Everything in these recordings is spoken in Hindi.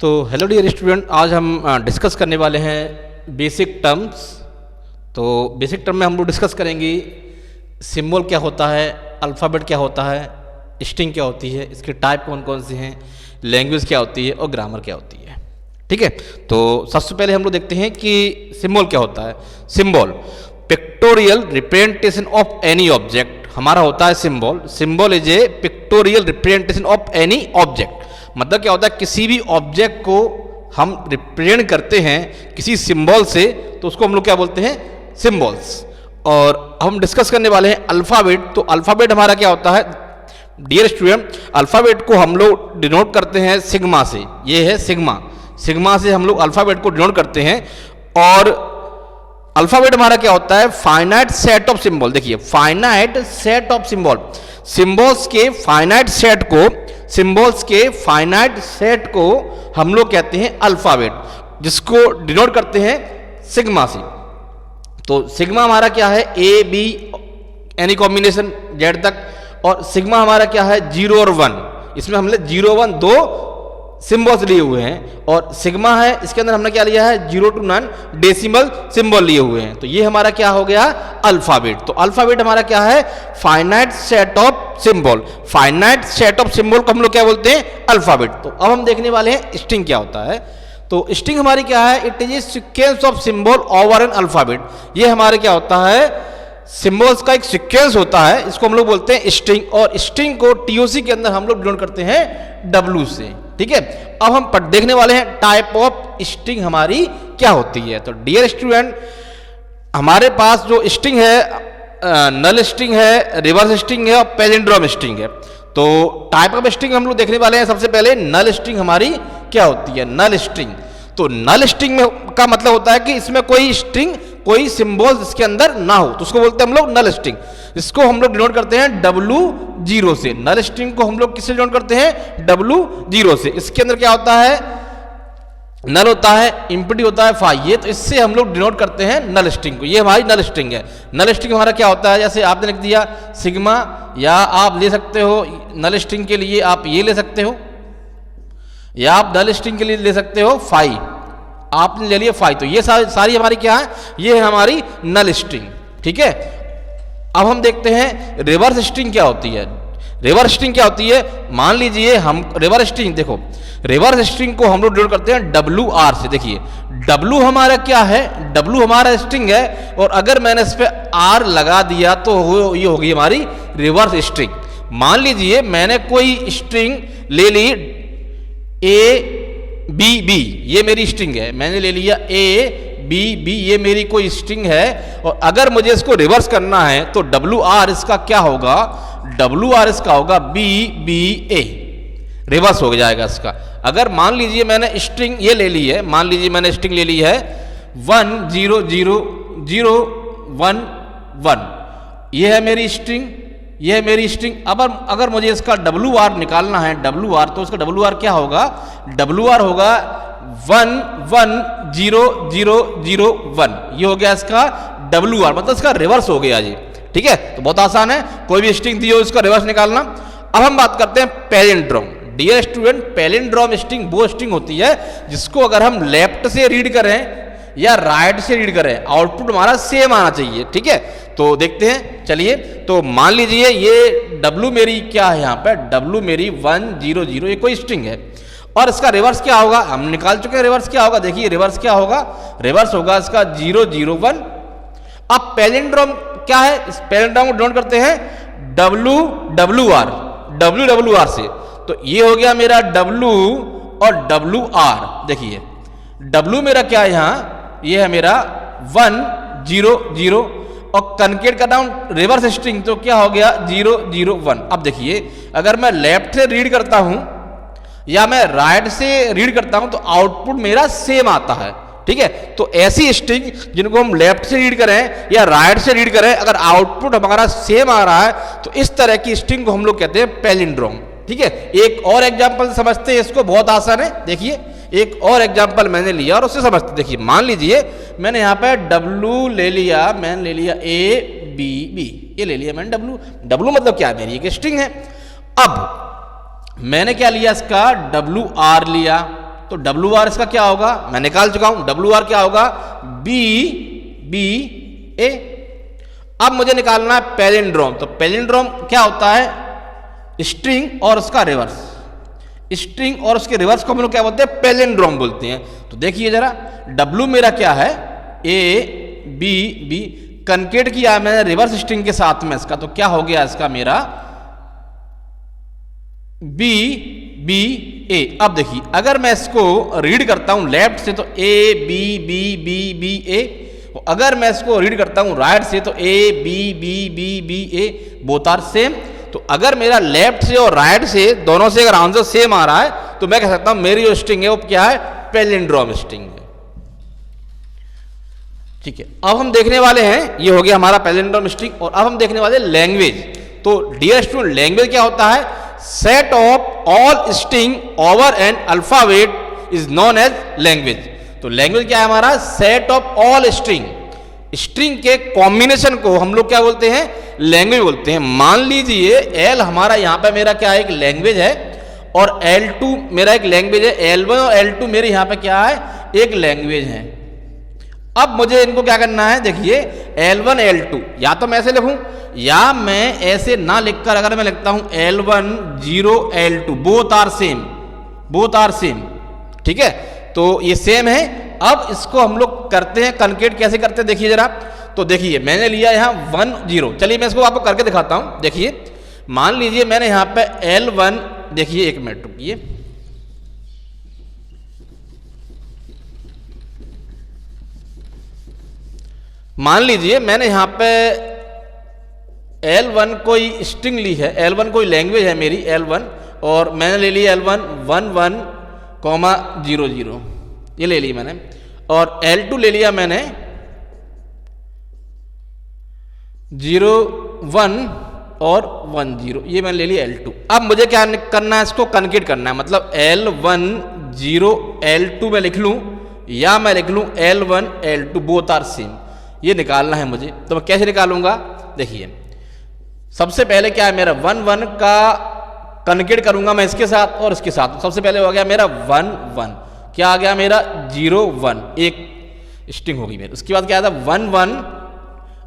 तो हेलो डियर स्टूडेंट, आज हम डिस्कस करने वाले हैं बेसिक टर्म्स। तो बेसिक टर्म में हम लोग डिस्कस करेंगे सिंबल क्या होता है, अल्फ़ाबेट क्या होता है, स्ट्रिंग क्या होती है, इसके टाइप कौन कौन से हैं, लैंग्वेज क्या होती है और ग्रामर क्या होती है। ठीक है, तो सबसे पहले हम लोग देखते हैं कि सिंबल क्या होता है। Symbol pictorial representation of any object हमारा होता है symbol. Symbol is a pictorial representation of any object. मतलब क्या होता है, किसी भी ऑब्जेक्ट को हम रिप्रेजेंट करते हैं किसी सिंबल से, तो उसको हम लोग क्या बोलते हैं, सिंबल्स। और हम डिस्कस करने वाले हैं अल्फ़ाबेट। तो अल्फ़ाबेट हमारा क्या होता है डियर स्टूडेंट, अल्फ़ाबेट को हम लोग डिनोट करते हैं सिग्मा से। ये है सिग्मा, सिग्मा से हम लोग अल्फ़ाबेट को डिनोट करते हैं। और अल्फ़ाबेट हमारा क्या होता है, फाइनाइट सेट ऑफ सिंबल। देखिए, finite set of symbol, symbols के फाइनाइट सेट को, सिंबल्स के फाइनाइट सेट को हम लोग कहते हैं अल्फ़ाबेट, जिसको डिनोट करते हैं सिग्मा से। तो सिग्मा हमारा क्या है, A be any combination Z तक। और सिग्मा हमारा क्या है, 0 और 1। इसमें हमने 0 1 दो सिंबल्स लिए हुए हैं। और सिग्मा है, इसके अंदर हमने क्या लिया है, 0 to 9 डेसिमल सिंबल लिए हुए हैं। तो ये हमारा क्या हो गया, अल्फ़ाबेट। तो अल्फ़ाबेट हमारा क्या है, finite set of symbol. Finite set of symbol को हम लोग क्या बोलते हैं, अल्फ़ाबेट। तो अब हम देखने वाले हैं स्ट्रिंग क्या होता है। तो स्ट्रिंग हमारी क्या है, it is a sequence of symbol over N alphabet. ये हमारे क्या होता है, सिंबल्स का एक सीक्वेंस होता है, इसको हम लोग बोलते हैं स्ट्रिंग। और स्ट्रिंग को टीओसी के अंदर हम लोग डिनोट करते हैं डब्ल्यू से। ठीक है, अब हम देखने वाले हैं टाइप ऑफ स्ट्रिंग हमारी क्या होती है। तो डियर स्टूडेंट, हमारे पास जो स्ट्रिंग है, नल स्ट्रिंग है, रिवर्स स्ट्रिंग है और पैलिंड्रोम स्ट्रिंग है। तो टाइप ऑफ स्ट्रिंग हम लोग देखने वाले हैं। सबसे पहले नल स्ट्रिंग हमारी क्या होती है, नल स्ट्रिंग। तो नल स्ट्रिंग में का मतलब होता है कि इसमें कोई स्ट्रिंग, कोई सिंबल इसके अंदर ना हो, तो उसको बोलते हैं हम लोग नल स्ट्रिंग। इसको हम लोग डिनोट करते हैं W0 से। नल स्ट्रिंग को हम लोग किससे डिनोट करते हैं, W0 से। इसके अंदर क्या होता है, नल होता है, इंप्टी होता है, फाई। ये तो इससे हम लोग डिनोट करते हैं नल स्ट्रिंग को। ये हमारी नल स्ट्रिंग है। नल स्ट्रिंग हमारा क्या होता है, जैसे आपने लिख दिया सिग्मा, या आप ले सकते हो नल स्ट्रिंग के लिए आप ये ले सकते हो, या आप नल स्ट्रिंग के लिए ले सकते हो फाई। आपने ले लिया फाई, तो ये सारी हमारी क्या है, ये है हमारी नल स्ट्रिंग। ठीक है, अब हम देखते हैं रिवर्स स्ट्रिंग क्या होती है। रिवर्स स्ट्रिंग क्या होती है, मान लीजिए हम रिवर्स स्ट्रिंग, देखो रिवर्स स्ट्रिंग को हम लोग डिनोट करते हैं WR से। देखिए W हमारा क्या है, W हमारा स्ट्रिंग है, और अगर मैंने इस पर R लगा दिया तो ये होगी हमारी रिवर्स स्ट्रिंग। मान लीजिए मैंने कोई स्ट्रिंग ले ली ABB, ये मेरी स्ट्रिंग है, मैंने ले लिया ABB, ये मेरी कोई स्ट्रिंग है। और अगर मुझे इसको रिवर्स करना है तो WR इसका क्या होगा, WR इसका होगा BBA, रिवर्स हो जाएगा इसका। अगर मान लीजिए मैंने स्ट्रिंग ये ले ली है, मान लीजिए मैंने स्ट्रिंग ले ली है 1 0 0 0 1 1, ये है मेरी स्ट्रिंग, ये है मेरी स्ट्रिंग। अब अगर मुझे इसका WR निकालना है, WR, तो इसका WR क्या होगा, WR होगा 1 1 0 0 0 1। ये हो गया इसका WR, मतलब इसका रिवर्स हो गया जी। ठीक है, तो बहुत आसान है, कोई भी स्ट्रिंग दी हो इसका रिवर्स निकालना। अब हम बात करते हैं palindrome. Dear student, palindrome string वो स्ट्रिंग होती है जिसको अगर हम लेफ्ट से रीड करें या राइट से रीड करें, आउटपुट हमारा सेम आना चाहिए। ठीक है, तो देखते हैं, चलिए। तो मान लीजिए ये W मेरी क्या है, यहाँ पे W मेरी 1 0 0, ये कोई स्ट्रिंग है, और इसका रिवर्स क्या होगा, हम निकाल चुके हैं रिवर्स क्या होगा। देखिए रिवर्स क्या होगा, रिवर्स होगा इसका 0 0 1। अब पैलिंड्रोम क्या है, इस पैलिंड्रोम को डिनोट करते हैं WWR से। तो ये हो गया मेरा W और WR। देखिए W मेरा क्या है, यहाँ ये है मेरा 1 0 0, और कनकेट का डाउन रिवर्स स्ट्रिंग, तो क्या हो गया 0 0 1। अब देखिए अगर मैं लेफ्ट से रीड करता हूं या मैं राइट से रीड करता हूं तो आउटपुट मेरा सेम आता है। ठीक है, तो ऐसी स्ट्रिंग जिनको हम लेफ्ट से रीड करें या राइट से रीड करें, अगर आउटपुट हमारा सेम आ रहा है तो इस तरह की स्ट्रिंग को हम लोग कहते हैं पैलिंड्रोम। ठीक है, एक और एग्जांपल समझते हैं इसको, बहुत आसान है। देखिए एक और एग्जांपल मैंने लिया और उससे समझते। देखिए मान लीजिए मैंने यहाँ पे W ले लिया, मैंने ले लिया ABB, ये ले लिया मैंने W मतलब क्या है, मेरी एक स्ट्रिंग है। अब मैंने क्या लिया, इसका WR लिया। तो डब्ल्यू आर इसका क्या होगा, मैं निकाल चुका हूं, डब्ल्यू आर क्या होगा, बी बी ए। अब मुझे निकालना है पैलिंड्रोम। तो पैलिंड्रोम क्या होता है, स्ट्रिंग और उसका रिवर्स। स्ट्रिंग और उसके रिवर्स को हम लोग क्या बोलते हैं, पैलिंड्रोम बोलते हैं। तो देखिए जरा, डब्ल्यू मेरा क्या है, ए बी बी, कनकेट किया है मैंने रिवर्स स्ट्रिंग के साथ में इसका, तो क्या हो गया इसका मेरा बी बी ए। अब देखिए अगर मैं इसको रीड करता हूं लेफ्ट से तो A B B B B A, अगर मैं इसको रीड करता हूं राइट से तो A B B B B A, both are same. तो अगर मेरा लेफ्ट से और राइट से दोनों से अगर आंसर सेम आ रहा है तो मैं कह सकता हूं मेरी जो स्ट्रिंग है वो क्या है, पैलिंड्रोम स्ट्रिंग है। ठीक है, अब हम देखने वाले हैं, ये हो गया हमारा पैलिंड्रोम स्ट्रिंग, और अब हम देखने वाले लैंग्वेज। तो डियर स्टूडेंट, लैंग्वेज क्या होता है, set of all string over an alphabet is known as language. तो लैंग्वेज क्या है हमारा, set of all string, string के कॉम्बिनेशन को हम लोग क्या बोलते हैं, लैंग्वेज बोलते हैं। मान लीजिए एल हमारा यहां पे मेरा क्या है, एक लैंग्वेज है, और L2 मेरा एक लैंग्वेज है, L1 और L2 मेरे यहां पे क्या है, एक लैंग्वेज है। अब मुझे इनको क्या करना है, देखिए L1 L2, या तो मैं ऐसे लिखूं या मैं ऐसे ना लिखकर अगर मैं लिखता हूं L1 0 L2, both are same, both are same. ठीक है, तो ये सेम है। अब इसको हम लोग करते हैं कनकेट, कैसे करते हैं देखिए जरा। तो देखिए मैंने लिया यहां 1 0, चलिए मैं इसको आपको करके दिखाता हूं। देखिए मान लीजिए मैंने यहां पे L1, देखिए एक मिनट रुकिए, मान लीजिए मैंने यहां पे L1 कोई स्ट्रिंग ली है, L1 कोई लैंग्वेज है मेरी L1, और मैंने ले लिया L1 1 1 0 0, ये ले ली मैंने, और L2 ले लिया मैंने 0 1 और 1 0, ये मैंने ले लिया L2। अब मुझे क्या करना है, इसको कनकेट करना है, मतलब L1 0 L2 में लिख लूं या मैं लिख लूं L1 L2, both are same, ये निकालना है मुझे। तो मैं कैसे निकालूंगा, देखिए सबसे पहले क्या है मेरा 1 1 का कनकेट करूंगा मैं इसके साथ और इसके साथ। सबसे पहले हो गया मेरा 1 1, क्या आ गया मेरा 0 1, एक स्ट्रिंग होगी मेरी। उसके बाद क्या था 1 1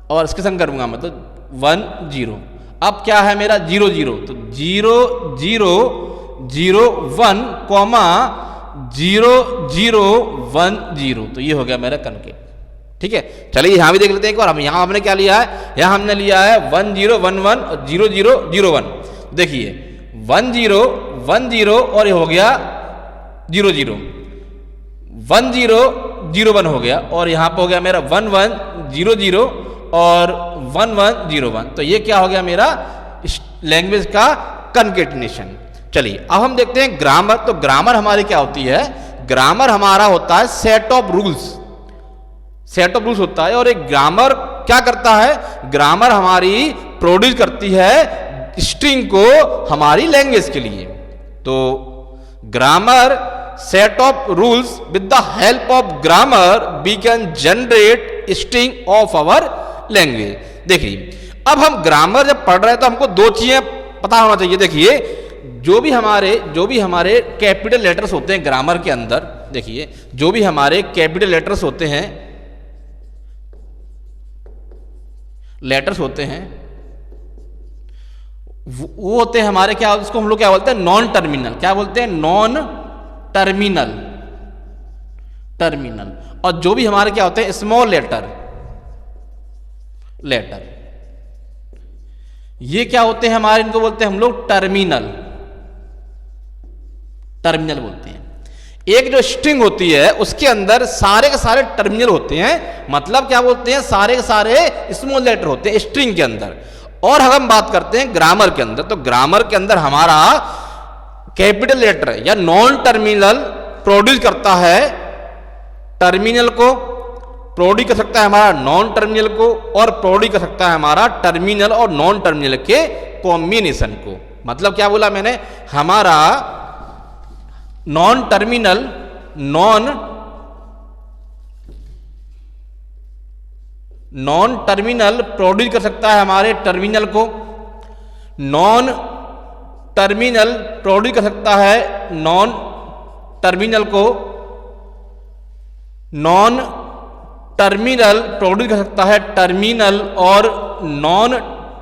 और इसके संग करूंगा मतलब 1 0। अब क्या है मेरा 0 0, तो 0 0 0 1 0 0 1 0, तो ये हो गया मेरा कनकेट। ठीक है, चलिए यहां भी देख लेते हैं एक बार। हम यहां हमने क्या लिया है, यहां हमने लिया है 1 0 1 1 और 0 0 0 1। देखिए 1 0 1 0 और ये हो गया 0 0, 1 0 0 1 हो गया, और यहां पर हो गया मेरा 1 1 0 0 और 1 1 0 1। तो ये क्या हो गया मेरा लैंग्वेज का कनकेटिनेशन। चलिए अब हम देखते हैं ग्रामर। तो ग्रामर हमारी क्या होती है, ग्रामर हमारा होता है set of rules, set of rules होता है। और एक ग्रामर क्या करता है, ग्रामर हमारी प्रोड्यूस करती है स्ट्रिंग को हमारी लैंग्वेज के लिए। तो grammar set of rules, with the help of grammar we can generate string of our language. देखिए अब हम ग्रामर जब पढ़ रहे हैं तो हमको दो चीजें पता होना चाहिए। देखिए जो भी हमारे कैपिटल लेटर्स होते हैं ग्रामर के अंदर, देखिए जो भी हमारे कैपिटल लेटर्स होते हैं, वो होते हैं हमारे क्या, उसको हम लोग क्या बोलते हैं, नॉन टर्मिनल। क्या बोलते हैं, नॉन टर्मिनल, टर्मिनल। और जो भी हमारे क्या होते हैं स्मॉल लेटर, ये क्या होते हैं हमारे, इनको बोलते हैं हम लोग टर्मिनल, टर्मिनल बोलते हैं। एक जो स्ट्रिंग होती है उसके अंदर सारे के सारे टर्मिनल होते हैं, मतलब क्या बोलते हैं, सारे के सारे स्मॉल लेटर होते हैं स्ट्रिंग के अंदर। और हम बात करते हैं ग्रामर के अंदर, तो ग्रामर के अंदर हमारा कैपिटल लेटर या नॉन टर्मिनल प्रोड्यूस करता है टर्मिनल को, प्रोड्यूस कर सकता है हमारा नॉन टर्मिनल को, और प्रोड्यूस कर सकता है हमारा टर्मिनल और नॉन टर्मिनल के कॉम्बिनेशन को। मतलब क्या बोला मैंने, हमारा नॉन टर्मिनल प्रोड्यूस कर सकता है हमारे टर्मिनल को, नॉन टर्मिनल प्रोड्यूस कर सकता है नॉन टर्मिनल को नॉन टर्मिनल प्रोड्यूस कर सकता है टर्मिनल और नॉन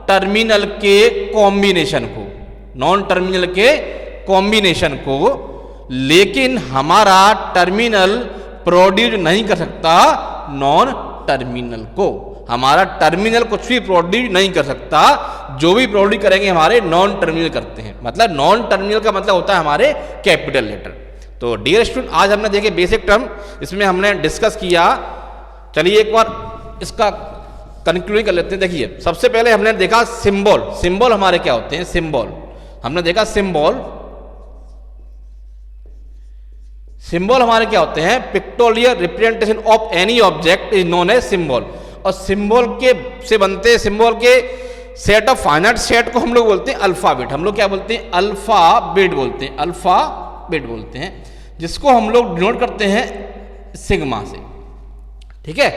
टर्मिनल के कॉम्बिनेशन को, नॉन टर्मिनल के कॉम्बिनेशन को, लेकिन हमारा टर्मिनल प्रोड्यूस नहीं कर सकता नॉन टर्मिनल को। हमारा टर्मिनल कुछ भी प्रोड्यूस नहीं कर सकता, जो भी प्रोड्यूस करेंगे हमारे नॉन टर्मिनल करते हैं। मतलब नॉन टर्मिनल का मतलब होता है हमारे कैपिटल लेटर। तो डियर स्टूडेंट, आज हमने देखे बेसिक टर्म, इसमें हमने डिस्कस किया। चलिए एक बार इसका कंक्लूजन कर लेते हैं। देखिए सबसे पहले हमने देखा सिंबल। सिंबल हमारे क्या होते हैं? सिंबल हमने देखा सिंबल। सिंबल हमारे क्या होते हैं? Pictorial representation of any object is known as symbol. और सिंबल के से बनते सिंबल के सेट ऑफ फाइनाइट सेट को हम लोग बोलते हैं अल्फाबेट। हम लोग क्या बोलते हैं? अल्फाबेट बोलते हैं, अल्फाबेट बोलते हैं, जिसको हम लोग डिनोट करते हैं सिग्मा से। ठीक है,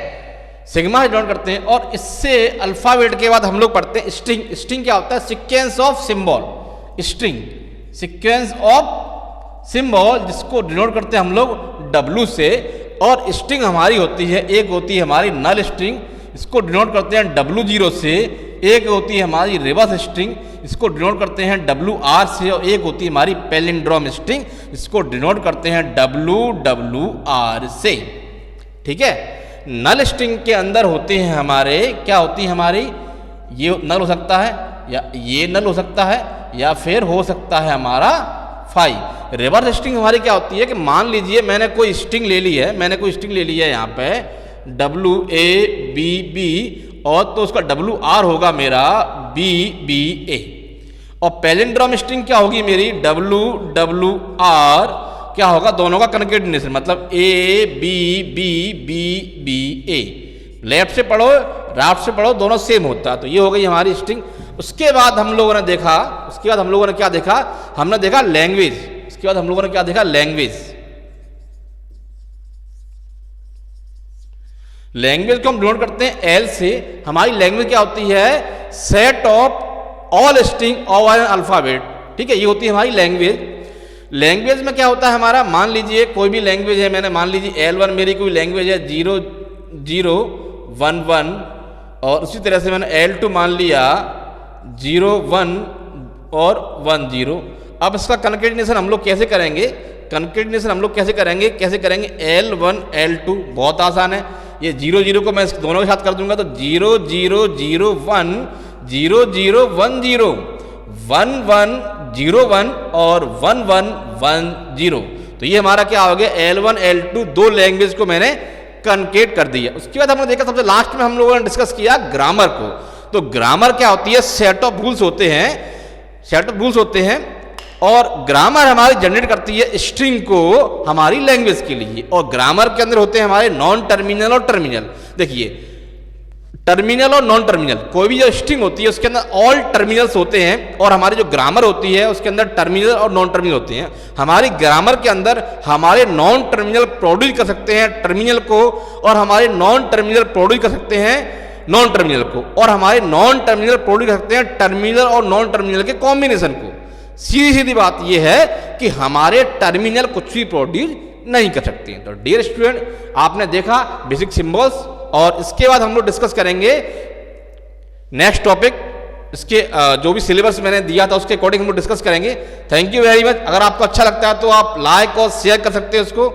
सिग्मा से डिनोट करते हैं। और इससे अल्फाबेट के बाद हम लोग पढ़ते हैं स्ट्रिंग। स्ट्रिंग क्या होता है? Sequence of symbol. String sequence of symbol, जिसको डिनोट करते हैं हम लोग W से। और स्ट्रिंग हमारी होती है, एक होती है हमारी नल स्ट्रिंग, इसको डिनोट करते हैं W0 से। एक होती है हमारी रिवर्स स्ट्रिंग, इसको डिनोट करते हैं WR से। और एक होती है हमारी पैलिंड्रोम स्ट्रिंग, इसको डिनोट करते हैं WWR से। ठीक है, नल स्ट्रिंग के अंदर होते हैं हमारे, क्या होती है हमारी? ये नल हो सकता है, या ये नल हो सकता है, या फिर हो सकता है हमारा 5। रिवर्स स्ट्रिंग हमारी क्या होती है कि मान लीजिए मैंने कोई स्ट्रिंग ले ली है, मैंने कोई स्ट्रिंग ले ली है यहाँ पे WABB, और तो उसका WR होगा मेरा BBA। और पैलिंड्रोम स्ट्रिंग क्या होगी मेरी? WWR क्या होगा? दोनों का कॉन्केटिनेशन, मतलब ABBBBA। लेफ्ट से पढ़ो राइट से पढ़ो, दोनों सेम होता है। तो ये हो गई हमारी स्ट्रिंग। उसके बाद हम लोगों ने देखा, उसके बाद हम लोगों ने क्या देखा? हमने देखा लैंग्वेज। उसके बाद हम लोगों ने क्या देखा? लैंग्वेज। लैंग्वेज को हम डिनोट करते हैं L से। हमारी लैंग्वेज क्या होती है? Set of all string of an alphabet. ठीक है, ये होती है हमारी लैंग्वेज। लैंग्वेज में क्या होता है हमारा? मान लीजिए कोई भी लैंग्वेज है, मैंने मान लीजिए L1 मेरी कोई लैंग्वेज है 0011, और उसी तरह से मैंने L2 मान लिया 01 और 10। अब इसका कंकेटिनेशन हम लोग कैसे करेंगे? कंकेटिनेशन हम लोग कैसे करेंगे? L1 L2 बहुत आसान है। ये 00 को मैं दोनों के साथ कर दूंगा, तो 0001 0010 1101 और 1110। तो ये हमारा क्या हो गया? L1 L2 दो लैंग्वेज को मैंने कनकेट कर दिया। उसके बाद हमने देखा सबसे लास्ट में हम लोगों ने डिस्कस किया ग्रामर को। तो ग्रामर क्या होती है? सेट ऑफ रूल्स होते हैं, सेट ऑफ रूल्स होते हैं। और ग्रामर हमारी जनरेट करती है स्ट्रिंग को हमारी लैंग्वेज के लिए। और ग्रामर के अंदर होते हैं हमारे नॉन टर्मिनल और टर्मिनल। देखिए टर्मिनल और नॉन टर्मिनल, कोई भी जो स्ट्रिंग होती है उसके अंदर ऑल टर्मिनल्स होते हैं, और हमारी जो ग्रामर होती है उसके अंदर टर्मिनल और नॉन टर्मिनल होते हैं। हमारी ग्रामर के अंदर हमारे नॉन टर्मिनल प्रोड्यूस कर सकते हैं टर्मिनल को, और हमारे नॉन टर्मिनल प्रोड्यूस कर सकते हैं नॉन टर्मिनल को, और हमारे नॉन टर्मिनल प्रोड्यूस कर सकते हैं टर्मिनल और नॉन टर्मिनल के कॉम्बिनेशन को। सीधी सीधी बात यह है कि हमारे टर्मिनल कुछ भी प्रोड्यूस नहीं कर सकते हैं। तो डियर स्टूडेंट, आपने देखा बेसिक सिंबल्स, और इसके बाद हम लोग डिस्कस करेंगे नेक्स्ट टॉपिक। इसके जो भी सिलेबस मैंने दिया था उसके अकॉर्डिंग हम लोग डिस्कस करेंगे। Thank you very much. अगर आपको अच्छा लगता है तो आप लाइक और शेयर कर सकते हैं उसको।